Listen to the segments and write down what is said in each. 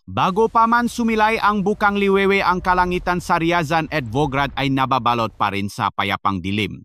Bago pa man sumilay ang bukang liwewe ang kalangitan sa Ryazan at Volgograd ay nababalot pa rin sa payapang dilim.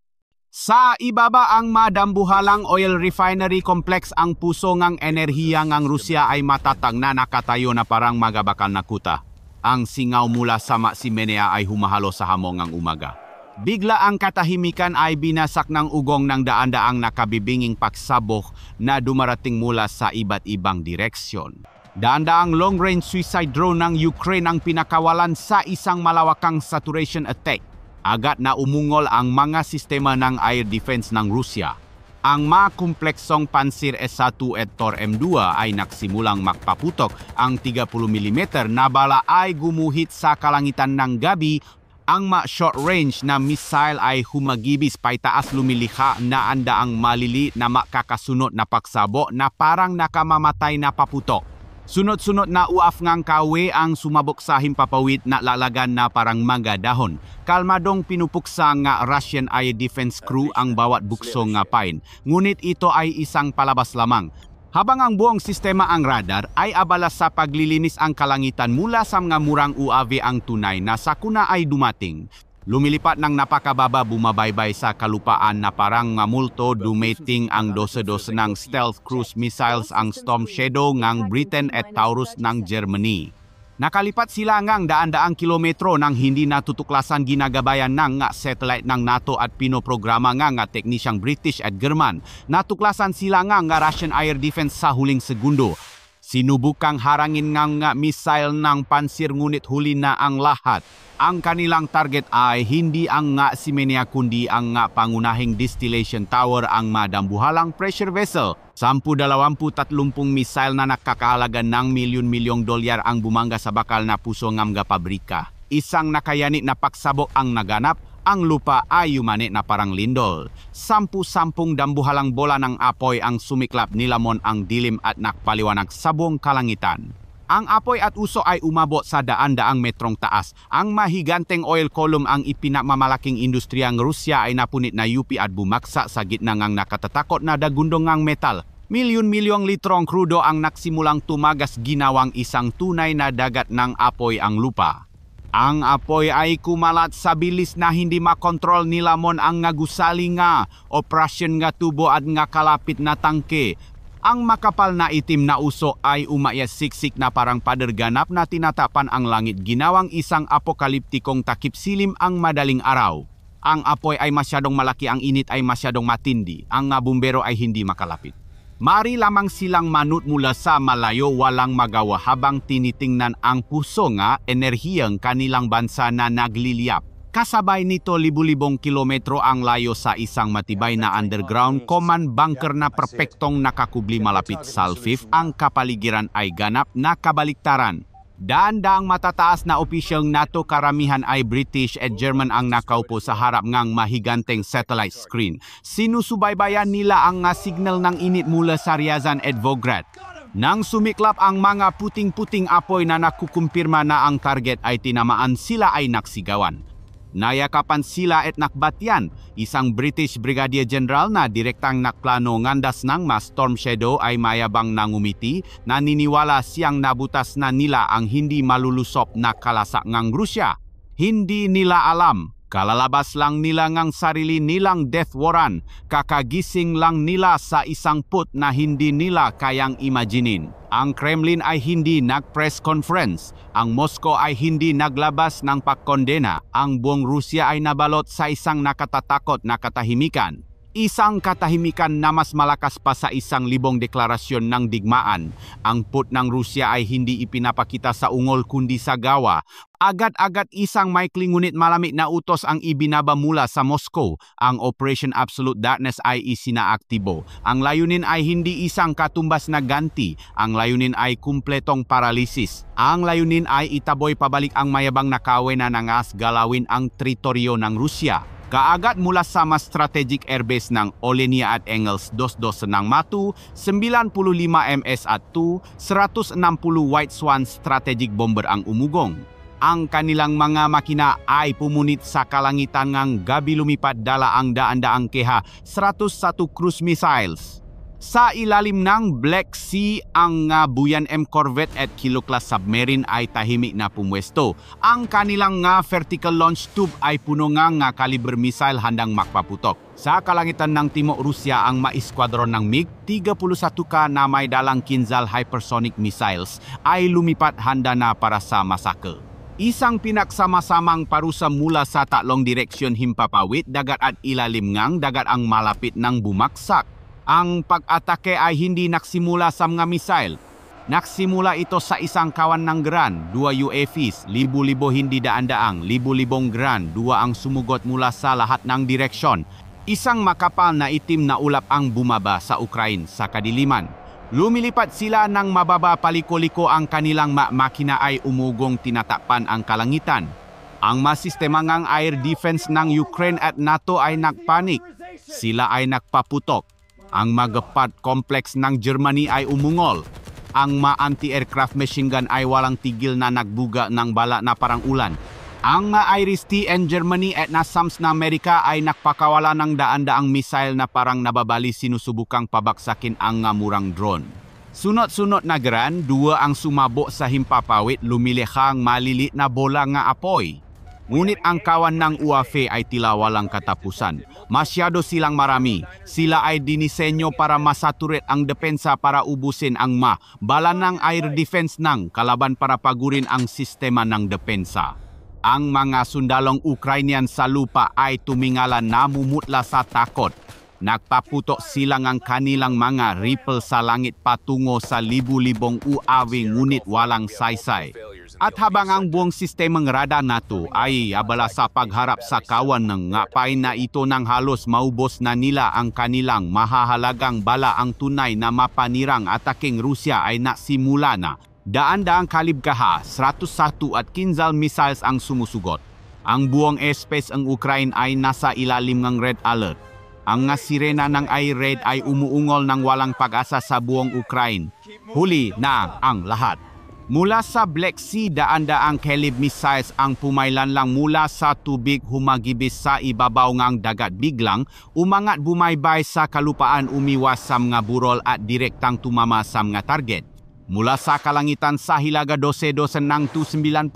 Sa ibaba ang madambuhalang oil refinery complex ang puso ngang enerhiya ngang Rusya ay matatag na nakatayo na parang magabakal na kuta. Ang singaw mula sa Maksimenea ay humahalo sa hamong ng umaga. Bigla ang katahimikan ay binasak ng ugong ng daan-daang nakabibinging pagsabog na dumarating mula sa iba't ibang direksyon. Daan-daang long-range suicide drone ng Ukraine ang pinakawalan sa isang malawakang saturation attack. Agad na umungol ang mga sistema ng air defense ng Rusya. Ang makumpleksong Pansir S-1 at Tor M2 ay nagsimulang magpaputok. Ang 30mm na bala ay gumuhit sa kalangitan ng gabi. Ang short range na missile ay humagibis paitaas lumilikha na andaang malili na makakasunod na pagsabo na parang nakamamatay na paputok. Sunod-sunod na uaf ngang kawe ang sumabok sa himpapawid na lalagan na parang mga dahon. Kalmadong pinupuksa nga Russian Air Defense Crew ang bawat bukso nga pain. Ngunit ito ay isang palabas lamang. Habang ang buong sistema ang radar ay abala sa paglilinis ang kalangitan mula sa mga murang UAV ang tunay na sakuna ay dumating. Lumilipat ng napakababa bumabaybay sa kalupaan na parang multo dumating ang dose-dose ng stealth cruise missiles ang Storm Shadow ng Britain at Taurus ng Germany. Nakalipat sila ngang daan-daang kilometro nang hindi natutuklasan ginagabayan ng satellite ng NATO at pinoprograma nga teknisyang British at German. Natuklasan sila nga Russian Air Defense sa huling segundo. Sinubukang harangin nga missile ng Pansir ngunit huli na ang lahat. Ang kanilang target ay hindi ang Maksimenea kundi ang pangunahing distillation tower ang madambuhalang pressure vessel. 10-20-30 missile na nakakahalaga ng milyon-milyong dolyar ang bumangga sa bakal na puso ng pabrika. Isang nakayanit na pagsabok ang naganap. Ang lupa ay yumanit na parang lindol. 10-10 dambuhalang bola ng apoy ang sumiklap nilamon ang dilim at nakpaliwanag sa buong kalangitan. Ang apoy at uso ay umabot sa daan-daang metrong taas. Ang mahiganteng oil column ang ipinamamalaking industriyang Rusya ay napunit na yupi at bumaksa sa gitna ng nakatatakot na dagundong ng metal. Milyon-milyong litrong krudo ang nagsimulang tumagas ginawang isang tunay na dagat ng apoy ang lupa. Ang apoy ay kumalat sa bilis na hindi makontrol nilamon ang ngagusali nga operasyon nga tubo at nga kalapit na tangke. Ang makapal na itim na uso ay umayas siksik na parang paderganap na tinatapan ang langit ginawang isang apokaliptikong takip silim ang madaling araw. Ang apoy ay masyadong malaki, ang init ay masyadong matindi, ang bumbero ay hindi makalapit. Mari lamang silang manut mula sa malayo walang magawa habang tinitingnan ang puso nga enerhiyang kanilang bansa na nagliliyap. Kasabay nito libu-libong kilometro ang layo sa isang matibay na underground command bunker na perpektong nakakubli malapit sa Lviv. Ang kapaligiran ay ganap na kabaliktaran. Daan-daang matataas na opisyong NATO karamihan ay British at German ang nakaupo sa harap ngang mahiganteng satellite screen. Sinusubaybayan nila ang signal ng init mula sa Ryazan at Volgograd. Nang sumiklap ang mga puting-puting apoy na nakukumpirma na ang target ay tinamaan, sila ay naksigawan. Nayakapan sila at nakbatyan. Isang British Brigadier General na direktang nakplano ngandas ng Storm Shadow ay mayabang nangumiti. Naniniwala siyang nabutas na nila ang hindi malulusop na kalasak ng Rusya. Hindi nila alam. Kalalabas lang nila ngang sarili nilang death warrant. Kakagising lang nila sa isang put na hindi nila kayang imaginin. Ang Kremlin ay hindi nag-press conference. Ang Moscow ay hindi naglabas ng pagkondena. Ang buong Rusya ay nabalot sa isang nakatatakot na katahimikan. Isang katahimikan na mas malakas pa sa 1,000 deklarasyon ng digmaan. Ang put ng Rusya ay hindi ipinapakita sa ungol kundi sa gawa. Agad-agad isang maikling ngunit malamig na utos ang ibinaba mula sa Moscow. Ang Operation Absolute Darkness ay isinaaktibo. Ang layunin ay hindi isang katumbas na ganti. Ang layunin ay kumpletong paralisis. Ang layunin ay itaboy pabalik ang mayabang na kawanan ng galawin ang teritoryo ng Rusya. Kaagad mula sa mas strategic airbase ng Olenia at Engels 22 ng Matu, 95 MS at 160 White Swan strategic bomber ang umugong. Ang kanilang mga makina ay pumunit sa kalangitan ng gabi lumipad dala ang daan-daang keha 101 cruise missiles. Sa ilalim ng Black Sea, ang Buyan M corvette at Kilo-class submarine ay tahimik na pumwesto. Ang kanilang vertical launch tube ay puno nga caliber missile handang makpaputok. Sa kalangitan ng Timog Rusya, ang maeskwadron ng MiG-31K na may dalang Kinzhal hypersonic missiles ay lumipat handa na para sa masake. Isang pinagsama-samang parusa mula sa tatlong direksyon himpapawid, dagat at ilalim ngang dagat ang malapit ng bumaksak. Ang pag-atake ay hindi nagsimula sa mga missile. Nagsimula ito sa isang kawan ng Gran, 2 UAVs, libo-libo hindi daan-daang, libo-libong Gran, 2 ang sumugot mula sa lahat ng direksyon. Isang makapal na itim na ulap ang bumaba sa Ukraine sa kadiliman. Lumilipat sila ng mababa, paliko-liko ang kanilang makina ay umugong tinatakpan ang kalangitan. Ang masistema ngang air defense ng Ukraine at NATO ay nagpanik. Sila ay nagpaputok. Ang magapad complex ng Germany ay umungol. Ang anti-aircraft machine gun ay walang tigil na nagbuga ng bala na parang ulan. Ang IRIS-T and Germany at NASAMS na Amerika ay nagpakawala ng daan-daang missile na parang nababali sinusubukang pabaksakin ang murang drone. Sunod-sunod na Gran, 2 ang sumabok sa himpapawid, lumilihang malilit na bola nga apoy. Ngunit ang kawan ng UAV ay tila walang katapusan. Masyado silang marami. Sila ay dinisenyo para masaturit ang depensa para ubusin ang bala ng air defense ng kalaban para pagurin ang sistema ng depensa. Ang mga sundalong Ukrainian sa lupa ay tumingala na mumutla sa takot. Nagpaputok sila ng kanilang mga rifle sa langit patungo sa libu-libong UAV ngunit walang saysay. At habang ang buong sistemang radar NATO ay abala sa pagharap sa kawan ng ngapay na ito nang halos maubos na nila ang kanilang mahahalagang bala, ang tunay na mapanirang ataking Rusya ay nasimula na. Daan-daang kalibkaha, 101 at Kinzhal missiles ang sumusugot. Ang buong airspace ng Ukraine ay nasa ilalim ng red alert. Ang sirena ng air raid ay umuungol ng walang pag-asa sa buong Ukraine. Huli na ang lahat. Mula sa Black Sea, daan-daang Kalib missiles ang pumailan lang mula sa tubig, humagibis sa ibabaw ng dagat, biglang umangat bumaybay sa kalupaan, umiwas sa mga burol at direktang tumama sa mga target. Mula sa kalangitan sa Hilaga 12-12 ng Tu-95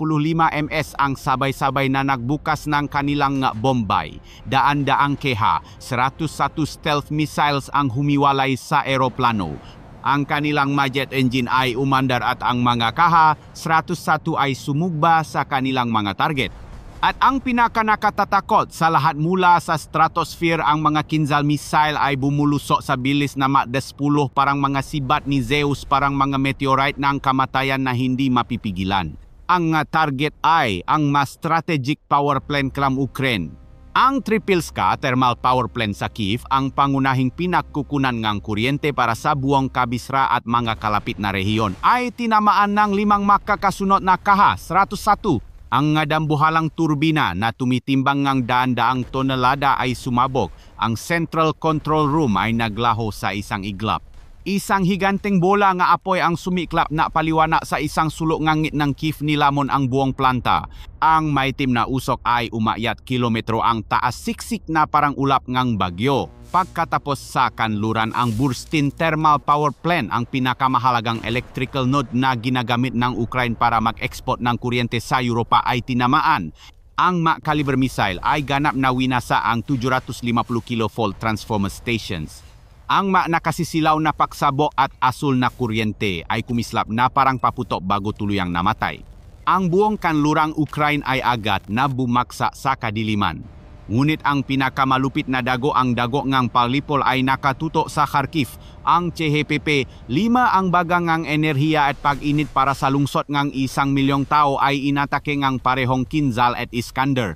MS ang sabay-sabay na nagbukas ng kanilang bombay. Daan-daang keha, 101 stealth missiles ang humiwalay sa eroplano. Ang kanilang jet engine ay umandar at ang mga kaha, 101 ay sumugba sa kanilang mga target. At ang pinakanakatatakot sa lahat, mula sa stratosphere ang mga Kinzhal missile ay bumulusok sa bilis na Mach 10, parang mga sibat ni Zeus, parang mga meteorite ng kamatayan na hindi mapipigilan. Ang target ay ang mas strategic power plant ng Ukraine. Ang Tripilska thermal power plant sa Kiev, ang pangunahing pinagkukunan ng kuryente para sa buong Kabisra at mga kalapit na rehiyon, ay tinamaan ng 5 makakasunod na kaha, 101. Ang dambuhalang turbina na tumitimbang ng daan-daang tonelada ay sumabog. Ang central control room ay naglaho sa isang iglap. Isang higanteng bola nga apoy ang sumiklap na paliwana sa isang sulok ngangit ng Kiev, nilamon ang buong planta. Ang maitim na usok ay umakyat kilometro ang taas, siksik na parang ulap ngang bagyo. Pagkatapos sa kanluran, ang Burstin Thermal Power Plant, ang pinakamahalagang electrical node na ginagamit ng Ukraine para mag-export ng kuryente sa Europa, ay tinamaan. Ang caliber missile ay ganap na winasa ang 750 kV transformer stations. Ang nakasisilaw na paksabo at asul na kuryente ay kumislap na parang paputok bago tuluyang namatay. Ang buong kanlurang Ukraine ay agad na bumaksa sa kadiliman. Ngunit ang pinakamalupit na dago, ang dago ngang Palipol, ay nakatutok sa Kharkiv. Ang CHPP, 5 ang bagang ngang enerhiya at pag-init para sa lungsod ngang 1 milyong tao ay inatake ngang parehong Kinzhal at Iskander.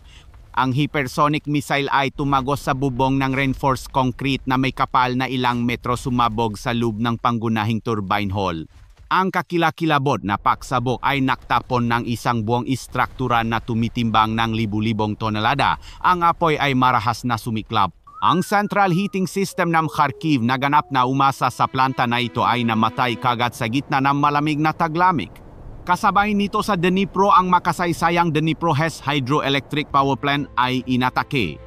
Ang hypersonic missile ay tumagos sa bubong ng reinforced concrete na may kapal na ilang metro, sumabog sa loob ng pangunahing turbine hall. Ang kakilakilabot na paksabok ay naktapon ng isang buong istruktura na tumitimbang ng libu-libong tonelada. Ang apoy ay marahas na sumiklab. Ang central heating system ng Kharkiv na ganap na umasa sa planta na ito ay namatay kagad sa gitna ng malamig na taglamig. Kasabay nito sa Dnipro, ang makasaysayang Dnipro HES Hydroelectric Power Plant ay inatake.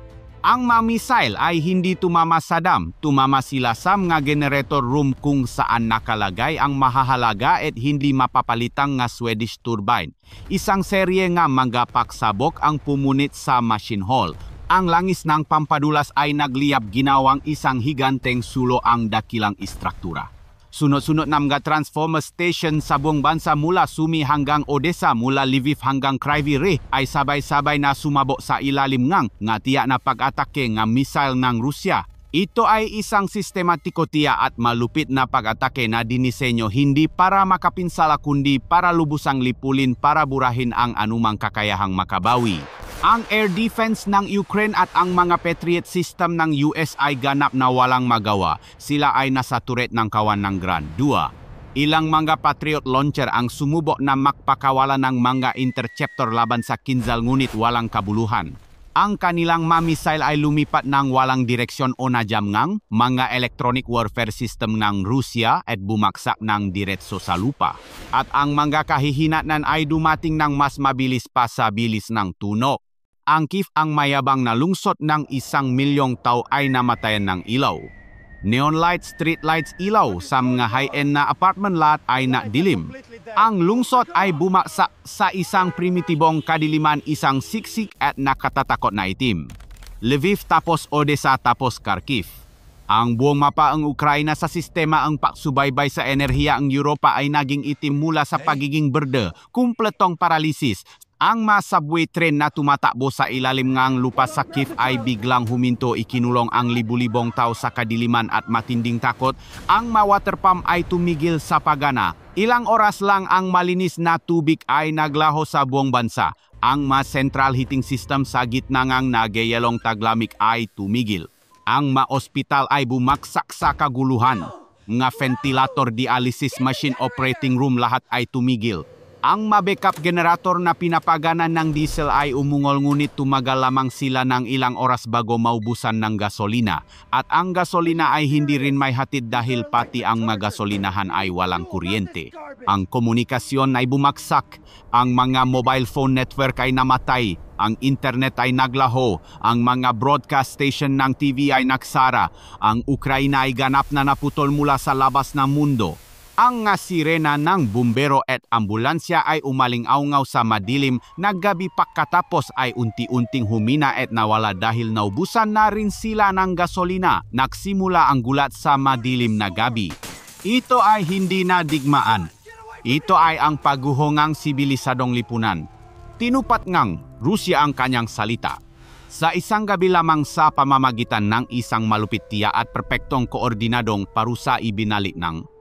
Ang mga missile ay hindi tumama sa dam, tumama sila sa mga generator room kung saan nakalagay ang mahahalaga at hindi mapapalitang nga Swedish turbine. Isang serye nga mga paksabok ang pumunit sa machine hall. Ang langis ng pampadulas ay nagliyab ginawang isang higanteng sulo ang dakilang istruktura. Sunod-sunod na mga transformer station sa buong bansa mula Sumi hanggang Odessa, mula Lviv hanggang Kryvyi Rih ay sabay-sabay na sumabok sa ilalim nga tiyak na pag-atake ng missile ng Rusya. Ito ay isang sistematiko tiyak at malupit na pag-atake na dinisenyo hindi para makapinsala kundi para lubusang lipulin para burahin ang anumang kakayahang makabawi. Ang air defense ng Ukraine at ang mga Patriot system ng US ay ganap na walang magawa. Sila ay nasa turret ng kawan ng Grand 2. Ilang mga Patriot launcher ang sumubok na makpakawalan ng mga interceptor laban sa Kinzhal ngunit walang kabuluhan. Ang kanilang mga missile ay lumipat ng walang direksyon o najamngang mga electronic warfare system ng Rusya at bumaksak ng diretso sa lupa. At ang mga kahihinatnan ay dumating ng mas mabilis pa sa bilis ng tunog. Ang Kiev ang mayabang na lungsod ng 1 milyong tao ay namatayan ng ilaw. Neon lights, street lights, ilaw sa mga high-end na apartment lot ay nadilim. Ang lungsod ay bumaksak sa isang primitibong kadiliman, isang siksik at nakatatakot na itim. Lviv tapos Odessa tapos Kharkiv. Ang buong mapa ng Ukraina sa sistema ang pagsubaybay sa enerhiya ng Europa ay naging itim mula sa pagiging berde, kumpletong paralisis. Ang mga subway train na tumatakbo sa ilalim ng lupa sa Kiev ay biglang huminto, ikinulong ang libu-libong tao sa kadiliman at matinding takot. Ang mga water pump ay tumigil sa pagana. Ilang oras lang ang malinis na tubig ay naglaho sa buong bansa. Ang mga central heating system sa gitna ng nagyayalong taglamig ay tumigil. Ang mga ospital ay bumaksak sa kaguluhan. Mga ventilator, dialysis machine, operating room lahat ay tumigil. Ang mabackup generator na pinapagana ng diesel ay umungol ngunit tumagal lamang sila ng ilang oras bago maubusan ng gasolina. At ang gasolina ay hindi rin may hatid dahil pati ang mga gasolinahan ay walang kuryente. Ang komunikasyon ay bumagsak. Ang mga mobile phone network ay namatay. Ang internet ay naglaho. Ang mga broadcast station ng TV ay nagsara. Ang Ukraina ay ganap na naputol mula sa labas ng mundo. Ang nga sirena ng bumbero at ambulansya ay umaling-aungaw sa madilim na gabi, pagkatapos ay unti-unting humina at nawala dahil naubusan na rin sila ng gasolina. Nagsimula ang gulat sa madilim na gabi. Ito ay hindi na digmaan. Ito ay ang pagguhongang sibilisadong lipunan. Tinupat ngang Rusya ang kanyang salita. Sa isang gabi lamang sa pamamagitan ng isang malupit tiyak at perpektong koordinadong parusa ibinalik ng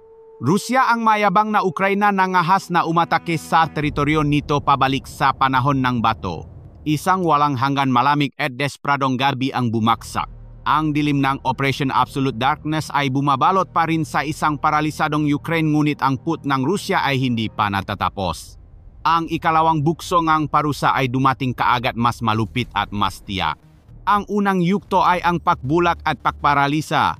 Rusya ang mayabang na Ukraina nangahas na umatake sa teritoryo nito pabalik sa panahon ng bato. Isang walang hanggan malamig at desperadong gabi ang bumaksak. Ang dilim ng Operation Absolute Darkness ay bumabalot pa rin sa isang paralisadong Ukraine ngunit ang put ng Rusya ay hindi pa natatapos. Ang ikalawang bukso ng parusa ay dumating kaagad, mas malupit at mas tiyak. Ang unang yugto ay ang pakbulak at pakparalisa.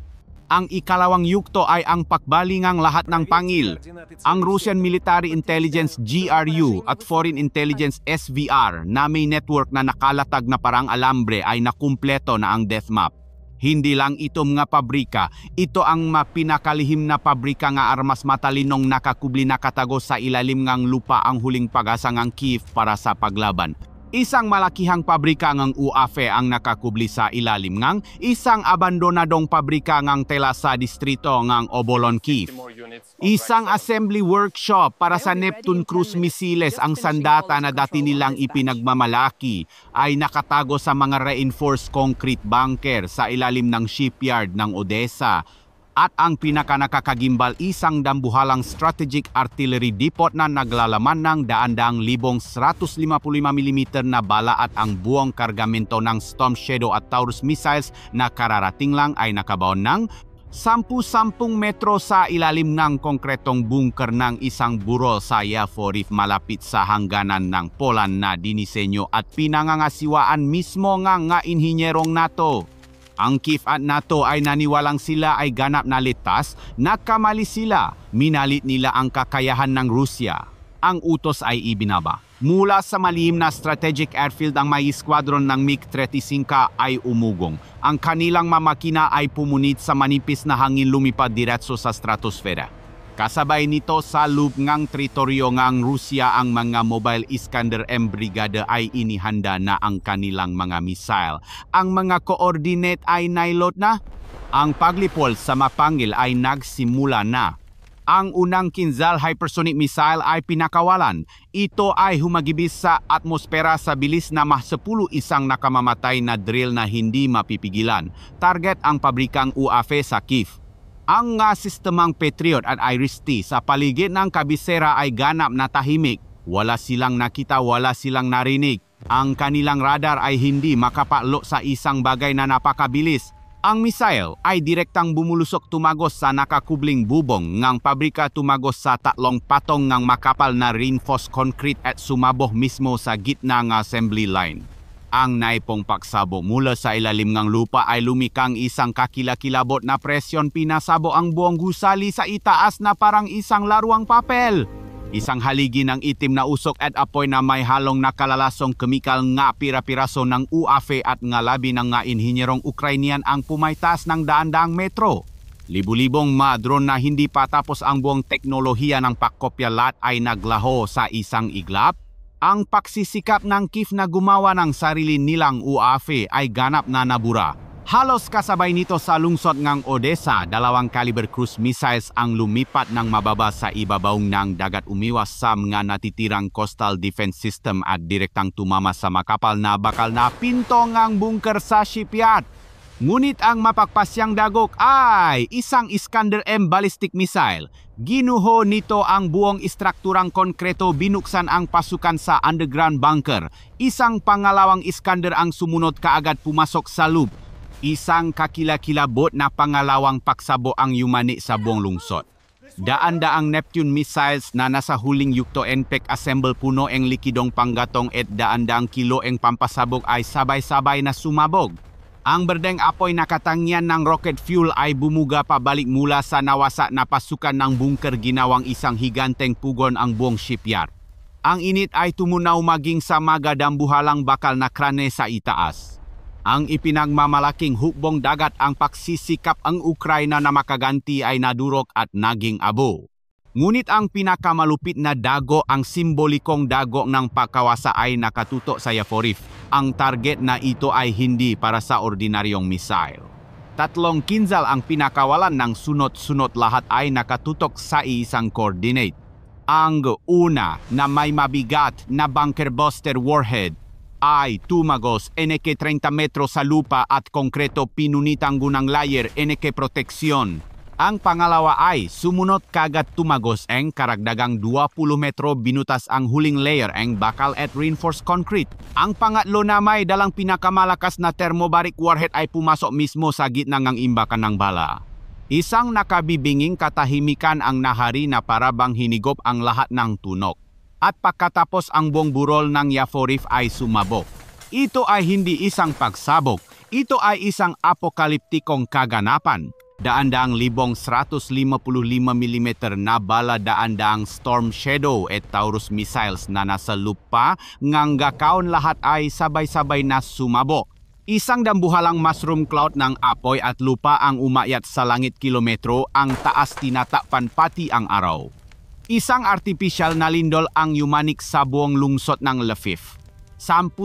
Ang ikalawang yugto ay ang pakbalingang lahat ng pangil. Ang Russian Military Intelligence GRU at Foreign Intelligence SVR na may network na nakalatag na parang alambre ay nakumpleto na ang death map. Hindi lang ito mga pabrika, ito ang mapinakalihim na pabrika nga armas matalinong nakakubli nakatago sa ilalim ng lupa ang huling pag-asa ng Kiev para sa paglaban. Isang malakihang pabrika ng UAF ang nakakubli sa ilalim ng isang abandonadong pabrika ng tela sa distrito ng Obolon, Kiev. Isang assembly workshop para sa Neptune cruise missiles, ang sandata na dati nilang ipinagmamalaki ay nakatago sa mga reinforced concrete bunker sa ilalim ng shipyard ng Odessa. At ang pinakanakakagimbal, isang dambuhalang strategic artillery depot na naglalaman ng daan-daang libong 155mm na bala at ang buong kargamento ng Storm Shadow at Taurus missiles na kararating lang ay nakabaon ng 10-10 metro sa ilalim ng konkretong bunker ng isang burol sa Yavoriv malapit sa hangganan ng Poland na dinisenyo at pinangangasiwaan mismo nga inhinyerong NATO. Ang Kiev at NATO ay naniwalang sila ay ganap na ligtas, nakamali sila, minalit nila ang kakayahan ng Rusya. ang utos ay ibinaba. Mula sa malihim na strategic airfield ang may squadron ng MiG-35 ay umugong. Ang kanilang mamakina ay pumunit sa manipis na hangin lumipad diretso sa stratosfera. Kasabay nito sa loob ngang teritoryo ngang Rusya ang mga Mobile Iskander-M brigada ay inihanda na ang kanilang mga missile. Ang mga coordinate ay nailot na. Ang paglipol sa Mapangil ay nagsimula na. Ang unang Kinzhal hypersonic missile ay pinakawalan. Ito ay humagibis sa atmosfera sa bilis na +10 isang nakamamatay na drill na hindi mapipigilan. Target ang pabrikang UAV sa Kyiv. Ang sistemang Patriot at Iris-T sa paligid ng kabisera ay ganap na tahimik. Wala silang nakita, wala silang narinig. Ang kanilang radar ay hindi makapalo sa isang bagay na napakabilis. Ang missile ay direktang bumulusok tumagos sa nakakubling bubong ng pabrika tumagos sa 3 patong ng makapal na reinforced concrete at sumabog mismo sa gitna ng assembly line. Ang naipong pagsabo mula sa ilalim ng lupa ay lumikang isang kakilakilabot na presyon pinasabo ang buong gusali sa itaas na parang isang laruang papel. Isang haligi ng itim na usok at apoy na may halong nakalalasong kemikal nga pira-piraso ng UAV at ngalabi ng nga inhinyerong Ukrainian ang pumaytas ng daan-daang metro. Libu-libong mga drone na hindi pa tapos ang buong teknolohiya ng pakopya lahat ay naglaho sa isang iglap. Ang pagsisikap ng Kyiv na gumawa ng sarili nilang UAV ay ganap na nabura. Halos kasabay nito sa lungsod ng Odessa, 2 caliber cruise missiles ang lumipat ng mababa sa ibabaw ng dagat umiwas sa mga natitirang coastal defense system at direktang tumama sa makapal na bakal na pinto ng bunker sa shipyard. Ngunit ang mapagpasyang dagok ay isang Iskander-M ballistic missile. Ginuho nito ang buong istrukturang konkreto, binuksan ang pasukan sa underground bunker. Isang pangalawang Iskander ang sumunod kaagad pumasok sa loob. Isang kakilakilabot na pangalawang pagsabo ang yumani sa buong lungsod. Daan-daang Neptune missiles na nasa huling yukto NPEC assemble puno ang likidong panggatong at daan-daang kilo ang pampasabog ay sabay-sabay na sumabog. Ang berdeng apoy na katangyan ng rocket fuel ay bumuga pabalik mula sa nawasa na pasukan ng bunker, ginawang isang higanteng pugon ang buong shipyard. Ang init ay tumunaw maging sa magadambuhalang bakal na krane sa itaas. Ang ipinagmamalaking hukbong dagat ang pagsisikap ang Ukraina na makaganti ay nadurok at naging abo. Ngunit ang pinakamalupit na dago, ang simbolikong dago ng pagkawasa ay nakatutok sa Yaforiv. Ang target na ito ay hindi para sa ordinaryong missile. 3 Kinzhal ang pinakawalan ng sunod-sunod, lahat ay nakatutok sa isang coordinate. Ang una na may mabigat na bunker buster warhead ay tumagos NK 30 metro sa lupa at konkreto pinunitang gunang layer NK proteksyon. Ang pangalawa ay sumunod kagat tumagos ang karagdagang 20 metro, binutas ang huling layer ang bakal at reinforced concrete. Ang pangatlo na may dalang pinakamalakas na thermobaric warhead ay pumasok mismo sa gitna ng imbakan ng bala. Isang nakabibinging katahimikan ang nahari na parabang hinigop ang lahat ng tunok. At pagkatapos ang buong burol ng Yaforiv ay sumabog. Ito ay hindi isang pagsabog. Ito ay isang apokaliptikong kaganapan. Daan-daang libong 155 mm na bala, daan-daang Storm Shadow at Taurus missiles na nasa lupa ngang gakaon lahat ay sabay-sabay na sumabog. Isang dambuhalang mushroom cloud ng apoy at lupa ang umakyat sa langit, kilometro ang taas, tinatakpan pati ang araw. Isang artificial na lindol ang yumanik sa buong lungsod ng Lviv. 10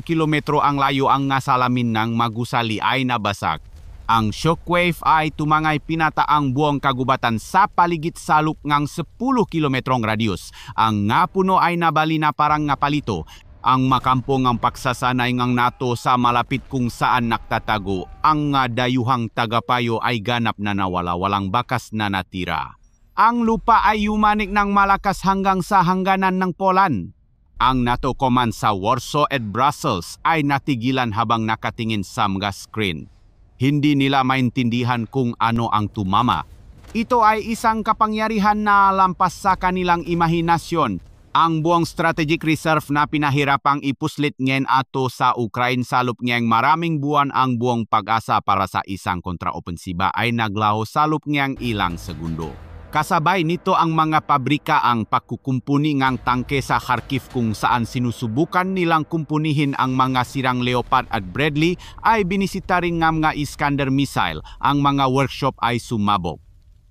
kilometro ang layo ang nasalamin ng magusali ay nabasag. Ang shockwave ay tumangay pinata ang buong kagubatan sa paligid saluk ng 10 kilometrong radius. Ang nga puno ay nabali na parang ngapalito. Ang makampong ang pagsasanay ng NATO sa malapit kung saan naktatago. Ang dayuhang tagapayo ay ganap na nawala, walang bakas na natira. Ang lupa ay yumanik ng malakas hanggang sa hangganan ng Poland. Ang NATO command sa Warsaw at Brussels ay natigilan habang nakatingin sa mga screen. Hindi nila maintindihan kung ano ang tumama. Ito ay isang kapangyarihan na lampas sa kanilang imahinasyon. Ang buong strategic reserve na pinahirapang ipuslit ngayon ato sa Ukraine salop ngayong maraming buwan, ang buong pag-asa para sa isang kontraopensiba ay naglaho salop ngayong ilang segundo. Kasabay nito ang mga pabrika ang pagkukumpuni ngang tangke sa Kharkiv kung saan sinusubukan nilang kumpunihin ang mga sirang Leopard at Bradley ay binisita rin ng mga Iskander missile. Ang mga workshop ay sumabog.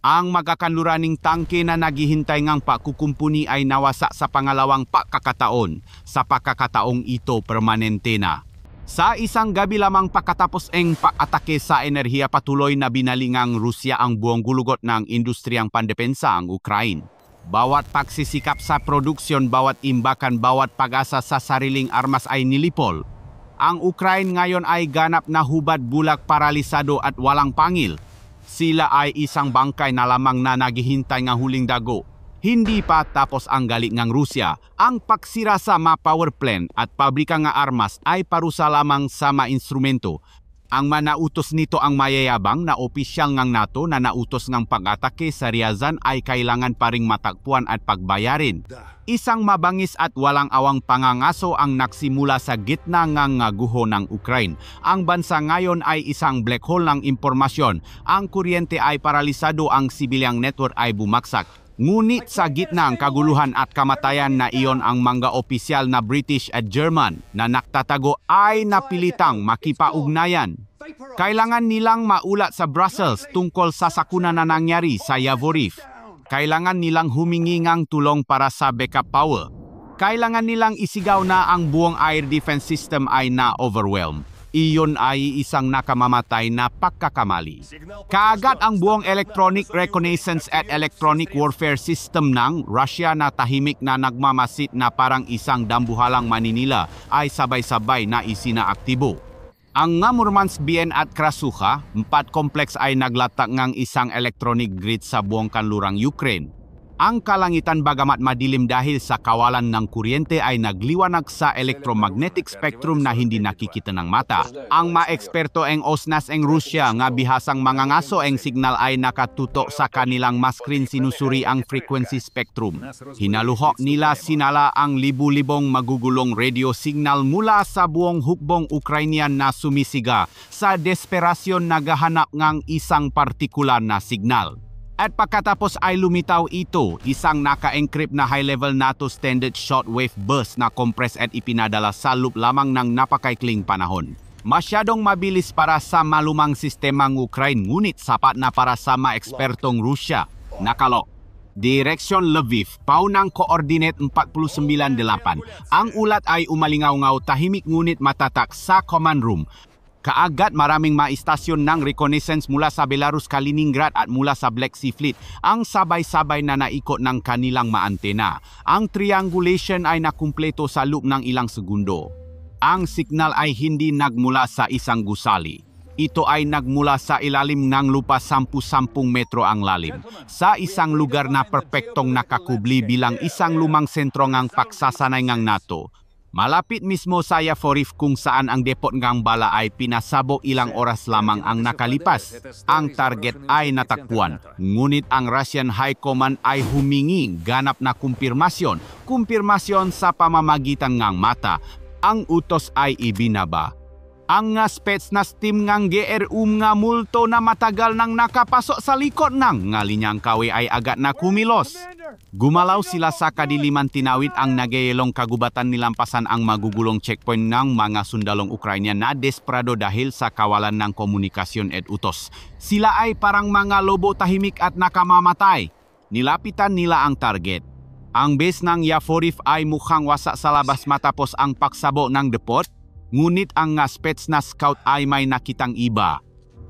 Ang magakanluraning tangke na naghihintay ngang pagkukumpuni ay nawasak sa pangalawang pagkakataon. Sa pagkakataong ito permanente na. Sa isang gabi lamang pagkatapos ang pag-atake sa enerhiya, patuloy na binalingang Rusya ang buong gulugot ng industriyang pandepensa ang Ukraine. Bawat pagsisikap sa produksyon, bawat imbakan, bawat pag-asa sa sariling armas ay nilipol. Ang Ukraine ngayon ay ganap na hubad, bulag, paralisado at walang pangil. Sila ay isang bangkay na lamang na naghihintay ng huling dago. Hindi pa tapos ang galit ng Rusya. Ang pagsira sa mga power plant at pabrika ng armas ay parusa lamang sa mga instrumento. Ang manautos nito ang mayayabang na opisyal ng NATO na nautos ng pag-atake sa Ryazan ay kailangan pa ring matagpuan at pagbayarin. Isang mabangis at walang awang pangangaso ang nagsimula sa gitna ng guho ng Ukraine. Ang bansa ngayon ay isang black hole ng impormasyon. Ang kuryente ay paralisado, ang sibilyang network ay bumagsak. Ngunit sa gitna ng kaguluhan at kamatayan na iyon, ang mga opisyal na British at German na naktatago ay napilitang makipaugnayan. Kailangan nilang maulat sa Brussels tungkol sa sakuna na nangyari sa Yavoriv. Kailangan nilang humingi ng tulong para sa backup power. Kailangan nilang isigaw na ang buong air defense system ay na-overwhelm. Iyon ay isang nakamamatay na pagkakamali. Kaagad ang buong electronic reconnaissance at electronic warfare system ng Russia na tahimik na nagmamasid na parang isang dambuhalang Maninila ay sabay-sabay na isinaaktibo. Ang Murmansk, BN at Krasukha, 4 kompleks ay naglatak ng isang electronic grid sa buong kanlurang Ukraine. Ang kalangitan, bagamat madilim dahil sa kawalan ng kuryente, ay nagliwanag sa electromagnetic spectrum na hindi nakikita ng mata. Ang mga eksperto ang osnas ang Rusya nga bihasang mga ngaso ang signal ay nakatutok sa kanilang mga screen, sinusuri ang frequency spectrum. Hinaluhok nila sinala ang libu-libong magugulong radio signal mula sa buong hukbong Ukrainian na sumisiga sa desperasyon naghahanap ng isang partikular na signal. At pagkatapos ay lumitaw ito, isang naka-encrypt na high-level NATO standard shortwave burst na compress at ipinadala sa loop lamang ng napakaikling panahon. Masyadong mabilis para sa malumang sistemang Ukraine, ngunit sapat na para sa mga ekspertong Rusya. Nakalok. Direksyon Lviv, paunang coordinate 498. Ang ulat ay umalingaw-ngaw, tahimik ngunit matatak sa command room. Kaagad maraming mga istasyon ng reconnaissance mula sa Belarus, Kaliningrad at mula sa Black Sea Fleet ang sabay-sabay na naikot ng kanilang mga antena. Ang triangulation ay nakumpleto sa loob ng ilang segundo. Ang signal ay hindi nagmula sa isang gusali. Ito ay nagmula sa ilalim ng lupa, 10 metro ang lalim. Sa isang lugar na perpektong nakakubli bilang isang lumang sentro ng pagsasanay ng NATO. Malapit mismo sa Yavoriv kung saan ang depot ng bala ay pinasabog, ilang oras lamang ang nakalipas. Ang target ay natakbuhan, ngunit ang Russian High Command ay humingi ganap na kumpirmasyon sa pamamagitan ng mata. Ang utos ay ibinaba. Ang Spetsnaz team ng GRU nga multo na matagal nang nakapasok sa likod ng linyang kawi ay agad na kumilos. Gumalaw sila sa kadiliman, tinawid ang nagyayelong kagubatan, nilampasan ang magugulong checkpoint ng mga sundalong Ukrainian na desperado dahil sa kawalan ng komunikasyon at utos. Sila ay parang mga lobo, tahimik at nakamamatay. Nilapitan nila ang target. Ang base ng Yavoriv ay mukhang wasak sa labas matapos ang pagsabog ng depot. Ngunit ang Spetsnaz scout ay may nakitang iba.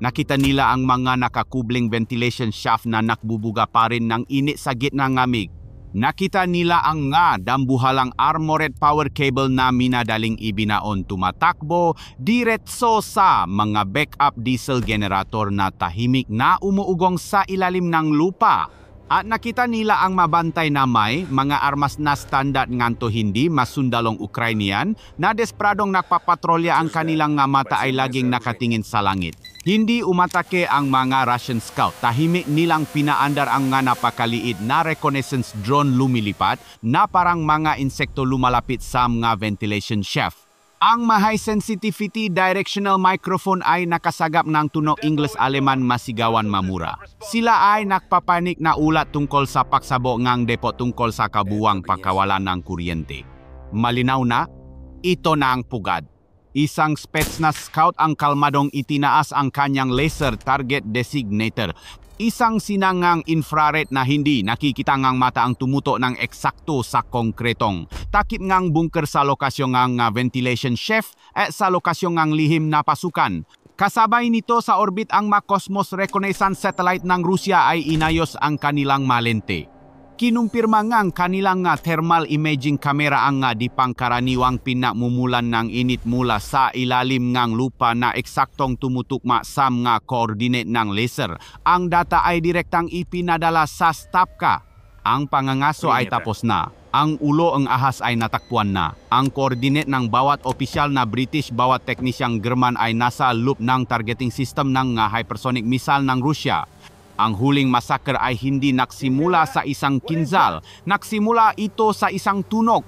Nakita nila ang mga nakakubling ventilation shaft na nakbubuga pa rin ng init sa gitna ng amig. Nakita nila ang dambuhalang armored power cable na minadaling ibinaon tumatakbo diretso sa mga backup diesel generator na tahimik na umuugong sa ilalim ng lupa. At nakita nila ang mabantay na may mga armas na standard nganto hindi masundalong Ukrainian na despradong nagpapatrolya, ang kanilang mata ay laging nakatingin sa langit. Hindi umatake ang mga Russian scout. Tahimik nilang pinaandar ang napakaliit na reconnaissance drone lumilipat na parang mga insekto lumalapit sa mga ventilation shaft. Ang high sensitivity directional microphone ay nakasagap ng tunog Ingles-Aleman masigawan mamura. Sila ay nakpapanik na ulat tungkol sa pagsabo ngang depo tungkol sa kabuwang pagkawalan ng kuryente. Malinaw na, ito na ang pugad. Isang Spetsnaz scout ang kalmadong itinaas ang kanyang laser target designator. Isang sinangang infrared na hindi nakikita ngang mata ang tumuto ng eksakto sa konkretong. Takip ngang bunker sa lokasyon ngang ventilation shaft at sa lokasyon ngang lihim na pasukan. Kasabay nito sa orbit ang Cosmos Reconnaissance Satellite ng Rusya ay inayos ang kanilang malente. Kinumpirma ngang kanilang thermal imaging camera ang di pangkaraniwang pinamumulan ng init mula sa ilalim ngang lupa na eksaktong tumutukma sa mga coordinate ng laser. Ang data ay direktang ipinadala sa Stavka. Ang pangangaso ay tapos na. Ang ulo ang ahas ay natakpuan na. Ang coordinate ng bawat opisyal na British, bawat teknisyang German ay nasa loop ng targeting system ng hypersonic missile ng Rusya. Ang huling massacre ay hindi nagsimula sa isang kinzal, nagsimula ito sa isang tunog.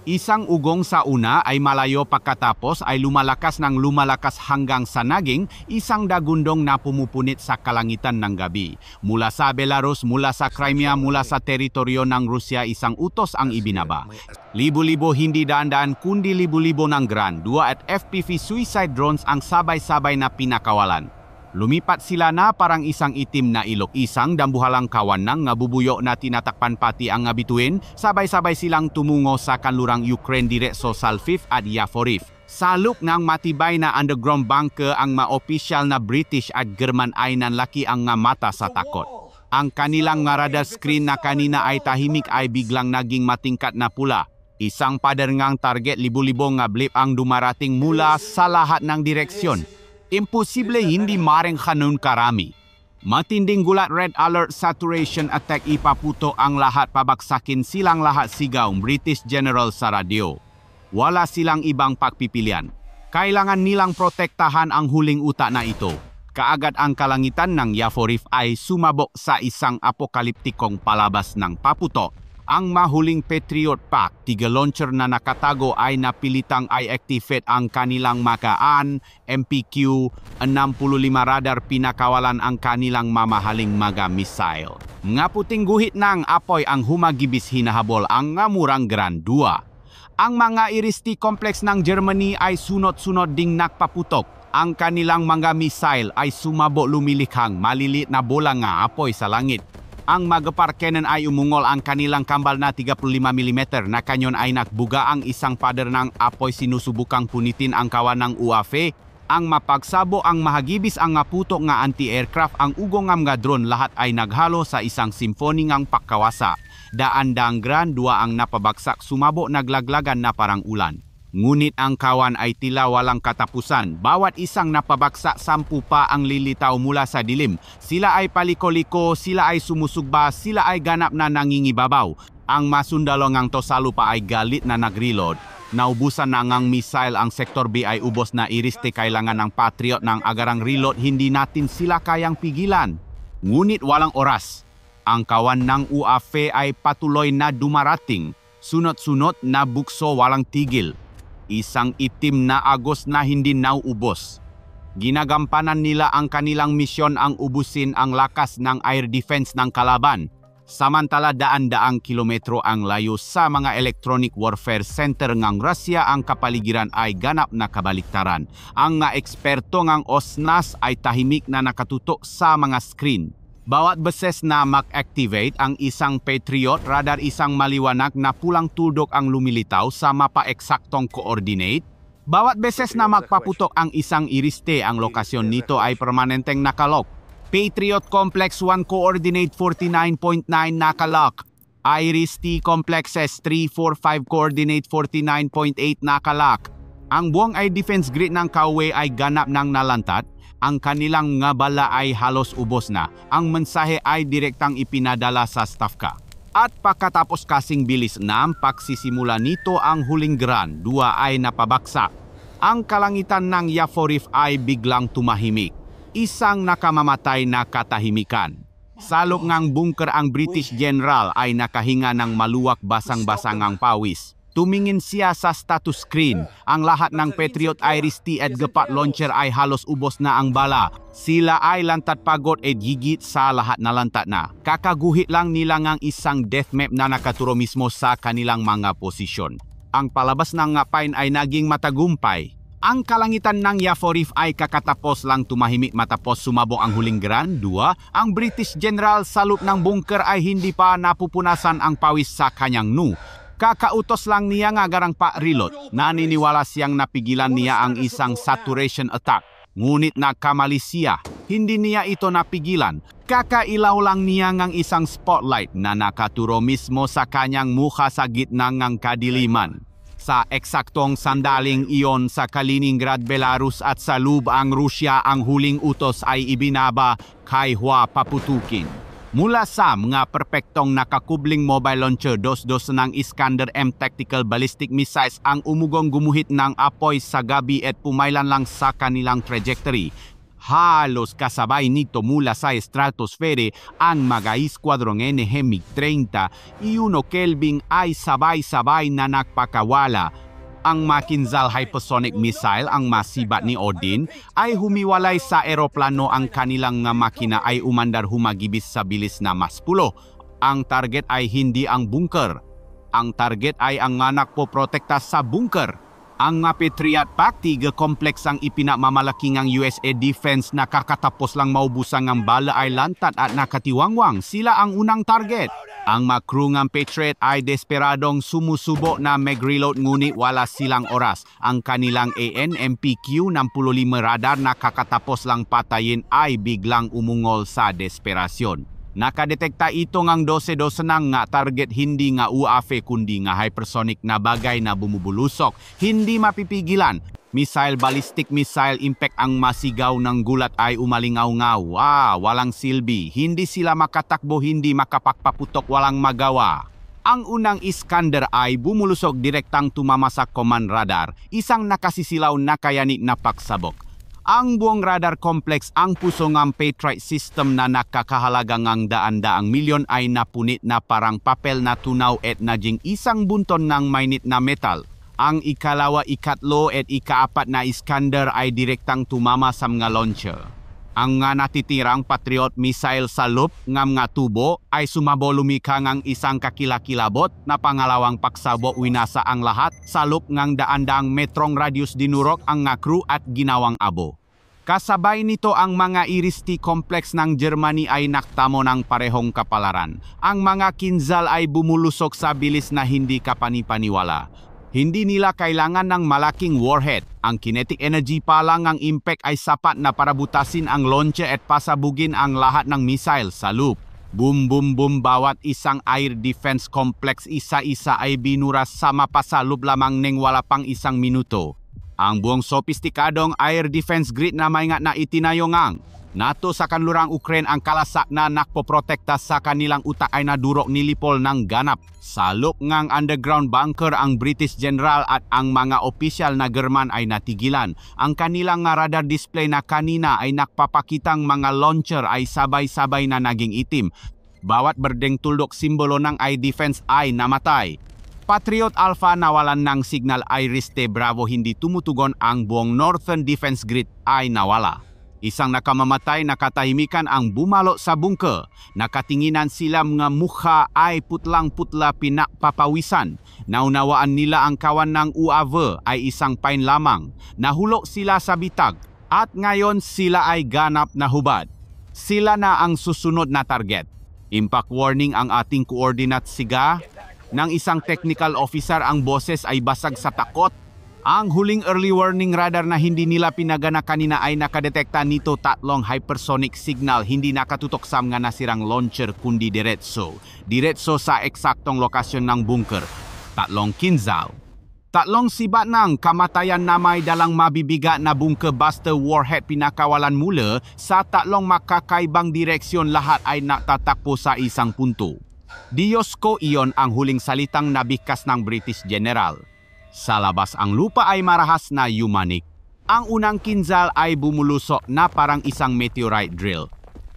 Isang ugong sa una ay malayo pagkatapos ay lumalakas ng lumalakas hanggang sa naging isang dagundong na pumupunit sa kalangitan ng gabi. Mula sa Belarus, mula sa Crimea, mula sa teritoryo ng Rusya, isang utos ang ibinaba. Libo-libo hindi daan-daan kundi libo-libo ng Grand 2 at FPV suicide drones ang sabay-sabay na pinakawalan. Lumipat sila na parang isang itim na ilok, isang dambuhalang kawan ng ngabubuyo na tinatakpan pati ang bituin, sabay-sabay silang tumungo sa kanlurang Ukraine diretso sa Lviv at Yavoriv. Sa loop ng matibay na underground bunker ang ma-opisyal na British at German ay nanlaki ang mata sa takot. Ang kanilang radar screen na kanina ay tahimik ay biglang naging matingkat na pula. Isang pader ngang target libo-libo nga blip ang dumarating mula sa lahat ng direksyon. Imposible hindi maring ganun karami. Matinding gulat, red alert, saturation attack, ipaputo ang lahat, pabagsakin silang lahat, sigaw British General sa radyo. Wala silang ibang pagpipilian. Kailangan nilang protektahan ang huling uta na ito. Kaagad ang kalangitan ng Yavoriv ay sumabok sa isang apokaliptikong palabas ng paputo. Ang mahuling Patriot Pack, 3 launcher na nakatago ay napilitang i-activate ang kanilang magaan, MPQ, 65 radar pinakawalan ang kanilang mamahaling mga missile. Nga puting guhit ng apoy ang humagibis hinahabol ang murang Grand 2. Ang mga Iris-T complex ng Germany ay sunod-sunod ding nakpaputok. Ang kanilang mga missile ay sumabo lumilikhang maliliit na bola nga apoy sa langit. Ang Magpar cannon ay umungol ang kanilang kambal na 35mm na kanyon ay nakbuga ang isang pader ng apoy, sinusubukang punitin ang kawan ng UAV. Ang mapagsabo ang mahagibis ang puto nga anti-aircraft, ang ugong nga drone, lahat ay naghalo sa isang symphony ngang pagkawasa. Daan-daang Grand 2 ang napabagsak, sumabo naglaglagan na parang ulan. Ngunit ang kawan ay tila walang katapusan. Bawat isang napabagsak, 10 pa ang lilitaw mula sa dilim. Sila ay paliko-liko, sila ay sumusugba, sila ay ganap na nangingibabaw. Ang masundalo ngang tosalo pa ay galit na nag-reload. Naubusan na ngang missile ang Sector B ay ubos na Iris-T, kailangan ng Patriot ng agarang reload, hindi natin sila kayang pigilan. Ngunit walang oras. Ang kawan ng UAV ay patuloy na dumarating. Sunod-sunod na bukso walang tigil. Isang itim na agos na hindi nauubos. Ginagampanan nila ang kanilang misyon, ang ubusin ang lakas ng air defense ng kalaban. Samantala daan-daang kilometro ang layo sa mga electronic warfare center ng Russia, ang kapaligiran ay ganap na kabaliktaran. Ang eksperto ng OSNAS ay tahimik na nakatutok sa mga screen. Bawat beses na mag-activate ang isang Patriot radar, isang maliwanag na pulang tuldok ang lumilitaw sa mapa-eksaktong coordinate. Bawat beses na magpaputok ang isang Iris-T, ang lokasyon nito ay permanenteng nakalok. Patriot Complex 1 coordinate 49.9 nakalok. Iris-T Complexes 3, 4, 5 coordinate 49.8 nakalok. Ang buong air defense grid ng Kauwe ay ganap ng nalantat. Ang kanilang nga bala ay halos ubos na. Ang mensahe ay direktang ipinadala sa Stavka. At pagkatapos kasing bilis ng pagsisimula nito, ang huling Grand 2 ay napabagsak. Ang kalangitan ng Yavoriv ay biglang tumahimik. Isang nakamamatay na katahimikan. Sa loob ng bunker ang British General ay nakahinga ng maluwak, basang-basang ang pawis. Tumingin siya sa status screen. Ang lahat ng Patriot Iris-T at Gepard launcher ay halos ubos na ang bala. Sila ay lantat pagod at gigit sa lahat na lantat na. Kakaguhit lang nila ng isang death map na nakaturo mismo sa kanilang mga posisyon. Ang palabas ng ngapain ay naging matagumpay. Ang kalangitan ng Yaforif ay kakatapos lang tumahimik matapos sumabog ang huling Grand 2. Ang British General sa loob ng bunker ay hindi pa napupunasan ang pawis sa kanyang nu. Kakautos lang niya nga garang pa-reload. Naniniwala siyang napigilan niya ang isang saturation attack. Ngunit nagkamali siya. Hindi niya ito napigilan. Kakailaw lang niya ng isang spotlight na nakaturo mismo sa kanyang mukha sa gitna ng kadiliman. Sa eksaktong sandaling iyon sa Kaliningrad, Belarus at sa loob ang Rusya, ang huling utos ay ibinaba kay Hua paputukin. Mula sa mga perpektong nakakubling mobile launcher, dos-dos ng Iskander-M tactical ballistic missiles ang umugong gumuhit ng apoy sa gabi at pumailan lang sa kanilang trajectory. Halos kasabay nito mula sa stratosfere ang mga iskwadrong NH-30 Iuno Kelvin ay sabay-sabay na nagpakawala. Ang Makinzal hypersonic missile, ang masibat ni Odin, ay humiwalay sa eroplano. Ang kanilang makina ay umandar humagibis sa bilis na mas pulo. Ang target ay hindi ang bunker. Ang target ay ang anak po protekta sa bunker. Ang Patriot Pact-3 complex ang ipinamamalaking ang USA Defense na kakatapos lang maubusan ng bala ay lantat at nakatiwangwang. Sila ang unang target. Ang mga crew ng Patriot ay desperadong sumusubo na mag-reload ngunit wala silang oras. Ang kanilang AN/MPQ-65 radar na kakatapos lang patayin ay biglang umungol sa desperasyon. Nakadetekta ito ng 12-12 nga target, hindi nga UAV kundi nga hypersonic na bagay na bumubulusok. Hindi mapipigilan. Missile, ballistic missile impact ang masigaw ng gulat ay umalingaw-ngaw. Walang silbi. Hindi sila makatakbo, hindi makapagpaputok, walang magawa. Ang unang Iskander ay bumulusok direktang tumama sa command radar, isang nakasisilaw na kayanik na pagsabog. Ang buong radar complex, ang puso ng Patriot system na nakakahalaga ng daan-daang milyon ay napunit na parang papel na tunaw at naging isang bunton ng mainit na metal. Ang ikalawa, ikatlo at ikaapat na Iskander ay direktang tumama sa mga launcher. Ang nga natitirang Patriot missile sa loob ng mga tubo ay sumabo lumika ng isang kakilakilabot na pangalawang pagsabo, winasa ang lahat sa loob ng daan-daang metrong radius, dinurok ang nga crew at ginawang abo. Kasabay nito ang mga Iris-T complex ng Germany ay naktamo ng parehong kapalaran. Ang mga Kinzhal ay bumulusok sa bilis na hindi kapanipaniwala. Hindi nila kailangan ng malaking warhead. Ang kinetic energy pa lang ng impact ay sapat na para butasin ang launcher at pasabugin ang lahat ng missile sa loob. Boom, boom, boom. Bawat isang air defense complex isa-isa ay binuras sa mapasalub lamang neng wala pang isang minuto. Ang buong sopistikadong air defense grid na may nga na itinayo ngang NATO sa kanlurang Ukraine, ang kalasak na nakpoprotekta sa kanilang utak ay nadurok nilipol ng ganap. Sa loob ngang underground bunker, ang British General at ang mga opisyal na German ay natigilan. Ang kanilang radar display na kanina ay nakpapakitang mga launcher ay sabay-sabay na naging itim. Bawat berdeng tuldok simbolo ng air defense ay namatay. Patriot Alpha nawalan ng signal, Iris-T Bravo hindi tumutugon, ang buong Northern Defense Grid ay nawala. Isang nakamamatay na katahimikan ang bumalo sa bunker. Nakatinginan sila, mga mukha ay putlang-putla pinakpapawisan. Naunawaan nila ang kawan ng UAV ay isang pain lamang. Nahulog sila sa bitag at ngayon sila ay ganap na hubad. Sila na ang susunod na target. Impact warning ang ating coordinate siga. Ng isang technical officer, ang boses ay basag sa takot. Ang huling early warning radar na hindi nila pinagana kanina ay nakadetekta nito tatlong hypersonic signal, hindi nakatutok sa mga nasirang launcher kundi diretso sa eksaktong lokasyon ng bunker. Tatlong Kinzhal. Tatlong sibat ng kamatayan na may dalang mabibigat na bunker buster warhead pinakawalan mula sa tatlong makakaibang direksyon, lahat ay natatakbo sa isang punto. Diyos ko, iyon ang huling salitang nabigkas ng British General. Sa labas ang lupa ay marahas na yumanik. Ang unang Kinzhal ay bumulusok na parang isang meteorite drill.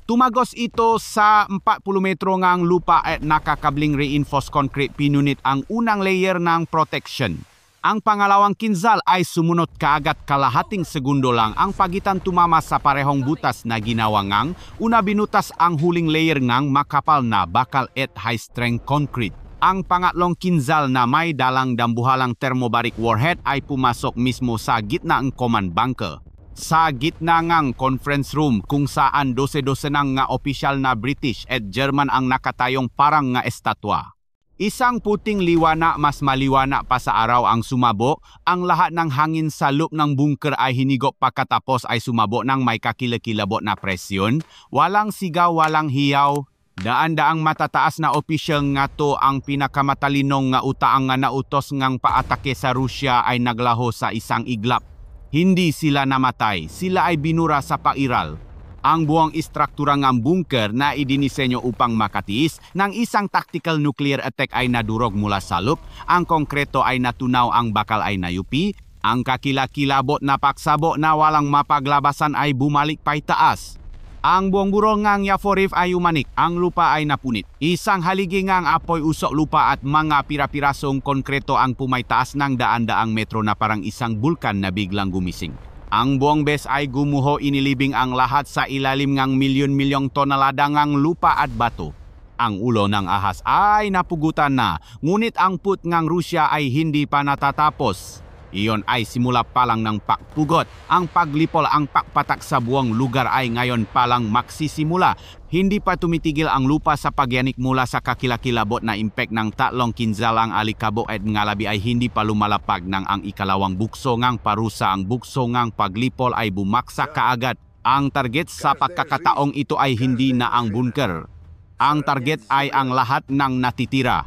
Tumagos ito sa 40 metro ngang lupa at nakakabling reinforced concrete pinunit ang unang layer ng protection. Ang pangalawang kinzal ay sumunod kaagad kalahating segundo lang ang pagitan tumama sa parehong butas na ginawa ngang una binutas ang huling layer ngang makapal na bakal at high-strength concrete. Ang pangatlong kinzal na may dalang dambuhalang thermobaric warhead ay pumasok mismo sa gitna ng command bunker. Sa gitna ngang conference room kung saan dose-dose nang nga opisyal na British at German ang nakatayong parang nga estatwa. Isang puting liwana mas maliwana pa sa araw ang sumabo, ang lahat ng hangin sa loob ng bunker ay hinigop pagkatapos ay sumabo ng may kakilakilabot na presyon, walang sigaw, walang hiyaw. Daan-daang matataas na opisyal nga to ang pinakamatalinong nga utaang nga nautos ngang paatake sa Rusya ay naglaho sa isang iglap. Hindi sila namatay, sila ay binura sa pairal. Ang buong istruktura ng bunker na idinisenyo upang makatiis ng isang tactical nuclear attack ay nadurog mula sa loob, ang konkreto ay natunaw, ang bakal ay nayupi, ang kakilakilabot na paksabo na walang mapaglabasan ay bumalik paitaas. Ang buong burol ngang Yaforiv ay umanik, ang lupa ay napunit. Isang haligi ngang apoy usok lupa at mga pira-pirasong konkreto ang pumaytaas ng daan-daang metro na parang isang bulkan na biglang gumising. Ang buong bes ay gumuho, inilibing ang lahat sa ilalim ngang milyon-milyong tonelada ngang lupa at bato. Ang ulo ng ahas ay napugutan na, ngunit ang put ngang Rusya ay hindi pa natatapos. Iyon ay simula pa lang ng pakpugot. Ang paglipol, ang pakpatak sa buong lugar ay ngayon pa lang magsisimula. Hindi pa tumitigil ang lupa sa pagyanik mula sa kakilakilabot na impact ng tatlong kinzalang alikabok at ngalabi ay hindi pa lumalapag ng ang ikalawang bukso ngang parusa. Ang bukso ngang paglipol ay bumaksak kaagad. Ang target sa pagkakataong ito ay hindi na ang bunker. Ang target ay ang lahat ng natitira.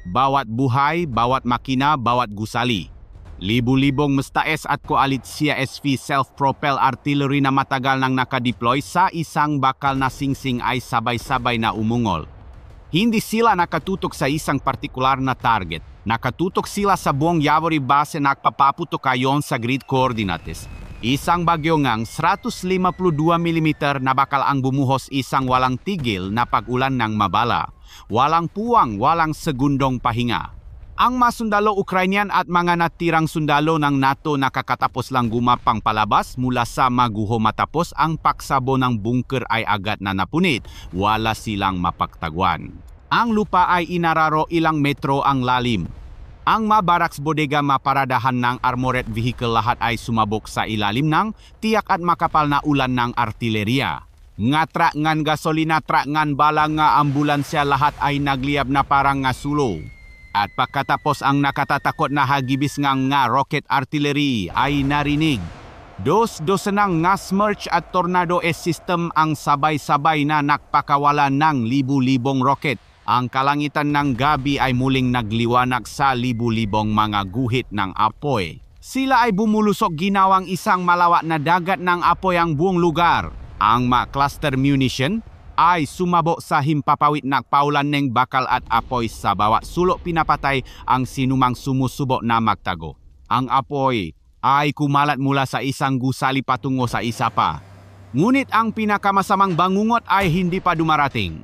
Bawat buhay, bawat makina, bawat gusali. Libu-libong Mestaes at Koalitsya SV self-propelled artillery na matagal nang nakadeploy sa isang bakal na singsing ay sabay-sabay na umungol. Hindi sila nakatutok sa isang partikular na target. Nakatutok sila sa buong Yavori base na nagpapaputok ayon sa grid coordinates. Isang bagyo ngang 152 mm na bakal ang bumuhos, isang walang tigil na pag-ulan ng mabala. Walang puwang, walang segundong pahinga. Ang mga sundalo Ukrainian at mga natirang sundalo ng NATO nakakatapos lang gumapang palabas mula sa maguho matapos ang paksabo ng bunker ay agad na napunit. Wala silang mapagtagwan. Ang lupa ay inararo ilang metro ang lalim. Ang mga barracks, bodega, maparadahan ng armored vehicle lahat ay sumabog sa ilalim ng tiyak at makapal na ulan ng artilleria. Nga trak ngan gasolina, trak ngan bala nga ambulansya lahat ay nagliyab na parang nga sulo. At pagkatapos ang nakatatakot na hagibis nga rocket artillery ay narinig. Dos-dos nang nga Smerch at Tornado S system ang sabay-sabay na nakpakawala ng libu-libong rocket. Ang kalangitan ng gabi ay muling nagliwanag sa libu-libong mga guhit ng apoy. Sila ay bumulusok, ginawang isang malawak na dagat ng apoy ang buong lugar. Ang mga cluster munition ay sumabo sa himpapawid na paulan ng bakal at apoy sa bawat sulok, pinapatay ang sinumang sumusubo na magtago. Ang apoy ay kumalat mula sa isang gusali patungo sa isa pa. Ngunit ang pinakamasamang bangungot ay hindi pa dumarating.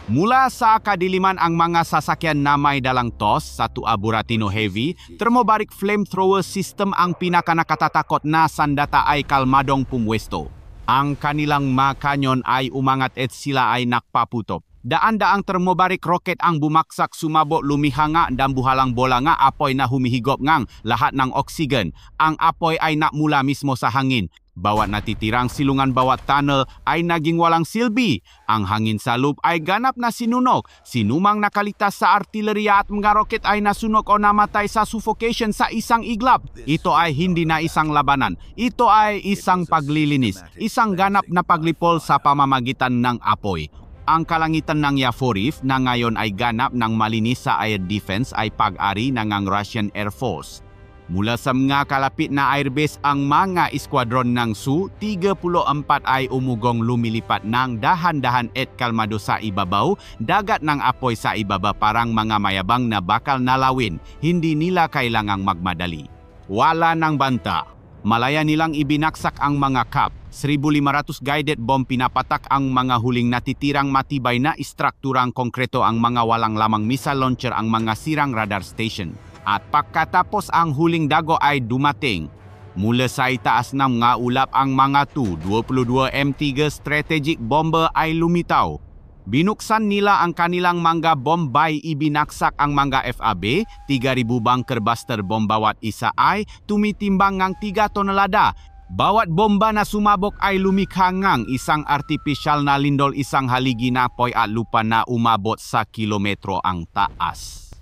Mula sa kadiliman, ang mga sasakyan na may dalang TOS, Satu Buratino Heavy, thermobaric flamethrower system ang pinakanakatatakot na sandata ay kalmadong pumwesto. Ang kanilang mga kanyon ay umangat at sila ay nakpaputop. Daan-daang thermobaric rocket ang bumaksak, sumabo, lumihanga, dambuhalang bola nga apoy na humihigop ngang lahat ng oksigen. Ang apoy ay nakmula mismo sa hangin. Bawat natitirang silungan, bawat tunnel ay naging walang silbi. Ang hangin sa loob ay ganap na sinunog. Sinumang nakalitas sa artilleria at mga rocket ay nasunog o namatay sa suffocation sa isang iglap. Ito ay hindi na isang labanan. Ito ay isang paglilinis. Isang ganap na paglipol sa pamamagitan ng apoy. Ang kalangitan ng Yaforiv na ngayon ay ganap ng malinis sa air defense ay pag-ari ng Russian Air Force. Mula sa mga kalapit na airbase, ang mga eskwadron ng Su-34 ay umugong lumilipat ng dahan-dahan at kalmado sa ibabaw, dagat ng apoy sa ibaba parang mga mayabang na bakal na lawin. Hindi nila kailangang magmadali. Wala ng banta. Malaya nilang ibinaksak ang mga cap. 1,500 guided bomb pinapatak ang mga huling natitirang matibay na istrukturang konkreto ang mga walang lamang missile launcher ang mga sirang radar station. At pagkatapos ang huling dago ay dumating, mula sa itaas ng mga ulap ang mga Tu-22 M3 strategic bomber ay lumitaw. Binuksan nila ang kanilang mga bombay, ibinaksak ang mga FAB, 3,000 bunker buster bomb bawat isa ay tumitimbang ng 3 tonelada. Bawat bomba na sumabog ay lumikha ng isang artificial na lindol, isang haligi na apoy at lupa na umabot sa kilometro ang taas.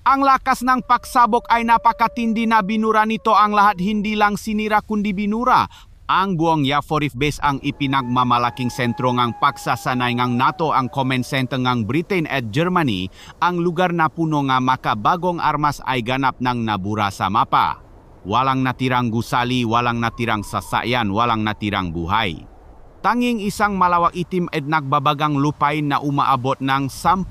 Ang lakas ng pagsabog ay napakatindi na binura nito ang lahat, hindi lang sinira kundi binura. Ang buong Yavoriv Base ang ipinagmamalaking sentro ng pagsasanay ng NATO, ang command center ng Britain at Germany, ang lugar na puno ng makabagong armas ay ganap ng nabura sa mapa. Walang natirang gusali, walang natirang sasakyan, walang natirang buhay. Tanging isang malawak itim at nagbabagang lupain na umaabot ng 10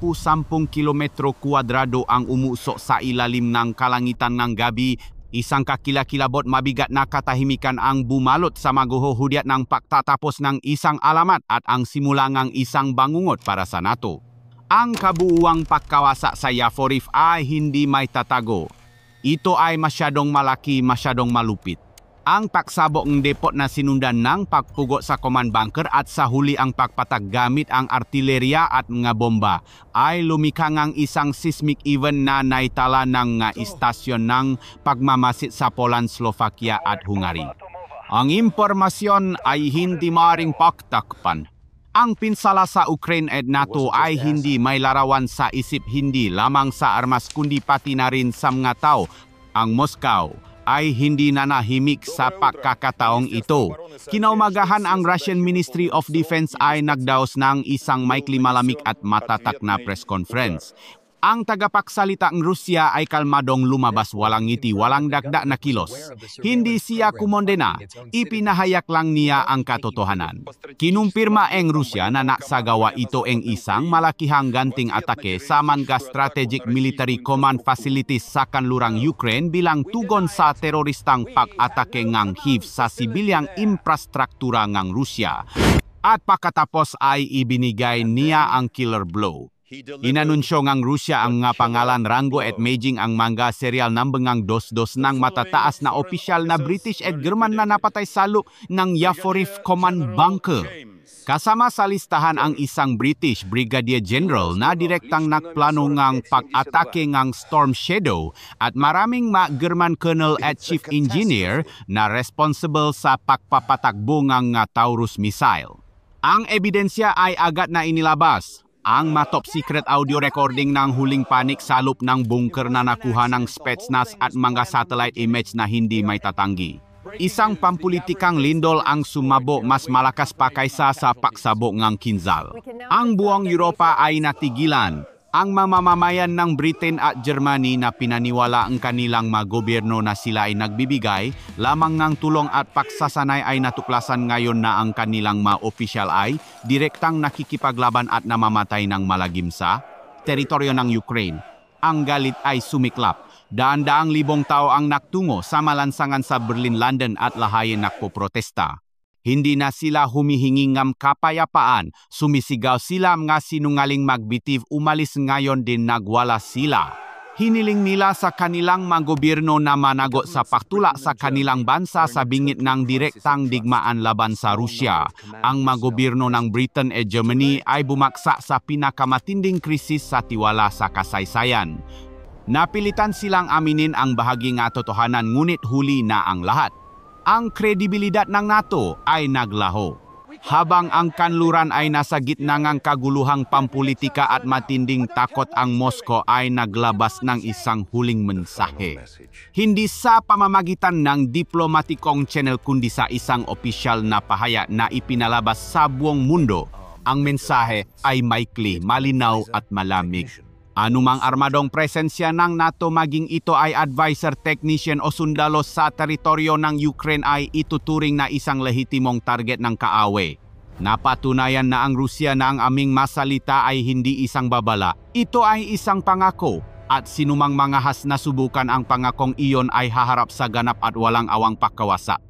kilometro kwadrado ang umusok sa ilalim ng kalangitan ng gabi. Isang kakilakilabot mabigat na katahimikan ang bumalot sa maguhuhudyat ng pagtatapos ng isang alamat at ang simula ng isang bangungot para sa NATO. Ang kabuuang pagkawasa sa Yavoriv ay hindi may tatago. Ito ay masyadong malaki, masyadong malupit. Ang pagsabog ng depot na sinundan ng pagpugot sa command bunker at sa huli ang pagpatag gamit ang artilerya at mga bomba ay lumikha ng isang seismic event na naitala ng istasyon ng pagmamasid sa Poland, Slovakia at Hungary. Ang impormasyon ay hindi maaaring pagtakpan. Ang pinsala sa Ukraine at NATO ay hindi may larawan sa isip, hindi lamang sa armas kundi pati na rin sa mga tao. Ang Moscow ay hindi nanahimik sa pagkakataong ito. Kinaumagahan ang Russian Ministry of Defense ay nagdaos ng isang maikli, malamig at matatak na press conference. Ang tagapagsalita ng Rusya ay kalmadong lumabas, walang ngiti, walang dagdag na kilos. Hindi siya kumondena, ipinahayak lang niya ang katotohanan. Kinumpirma ang Rusya na nagsagawa ito ang isang malakihang ganting atake sa mga strategic military command facilities sa kanlurang Ukraine bilang tugon sa teroristang pag-atake ng HIV sa sibilyang infrastruktura ng Rusya. At pagkatapos ay ibinigay niya ang killer blow. Inanunsyo ng Rusya ang nga pangalan, ranggo at maging ang mga serial number ng dos-dos ng matataas na opisyal na British at German na napatay sa loob ng Yavoriv Command Bunker. Kasama sa listahan ang isang British Brigadier General na direktang nagplano ng pag-atake ng Storm Shadow at maraming German Colonel at Chief Engineer na responsible sa pagpapatakbo ng Taurus missile. Ang ebidensya ay agad na inilabas. Ang top secret audio recording ng huling panik sa loob ng bunker na nakuha ng Spetsnaz at mga satellite image na hindi may tatanggi. Isang pampulitikang lindol ang sumabo, mas malakas pa kaysa sa pagsabog ng kinzal. Ang buong Europa ay natigilan. Ang mamamayan ng Britain at Germany na pinaniwala ang kanilang mga gobyerno na sila ay nagbibigay lamang ng tulong at pagsasanay ay natuklasan ngayon na ang kanilang mga opisyal ay direktang nakikipaglaban at namamatay ng malagim sa teritoryo ng Ukraine. Ang galit ay sumiklap. Daan-daang libong tao ang naktungo sa malansangan sa Berlin, London at lahayin nagpoprotesta. Hindi na sila humihingi ng kapayapaan, sumisigaw sila mga sinungaling magbitiv, umalis ngayon din nagwala sila. Hiniling nila sa kanilang mga gobyerno na managot sa pagtula sa kanilang bansa sa bingit ng direktang digmaan laban sa Rusya. Ang mga gobyerno ng Britain at Germany ay bumaksa sa pinakamatinding krisis sa tiwala sa kasaysayan. Napilitan silang aminin ang bahagi ng totohanan, ngunit huli na ang lahat. Ang kredibilidad ng NATO ay naglaho. Habang ang kanluran ay nasa gitna ng kaguluhang pampolitika at matinding takot, ang Moscow ay naglabas ng isang huling mensahe. Hindi sa pamamagitan ng diplomatikong channel kundi sa isang opisyal na pahayag na ipinalabas sa buong mundo. Ang mensahe ay maikli, malinaw at malamig. Anumang armadong presensya ng NATO, maging ito ay advisor, technician o sundalo sa teritoryo ng Ukraine, ay ituturing na isang lehitimong target ng kaaway. Napatunayan na ang Rusya na ang aming masalita ay hindi isang babala. Ito ay isang pangako, at sinumang mga has na subukan ang pangakong iyon ay haharap sa ganap at walang awang pagkawasa.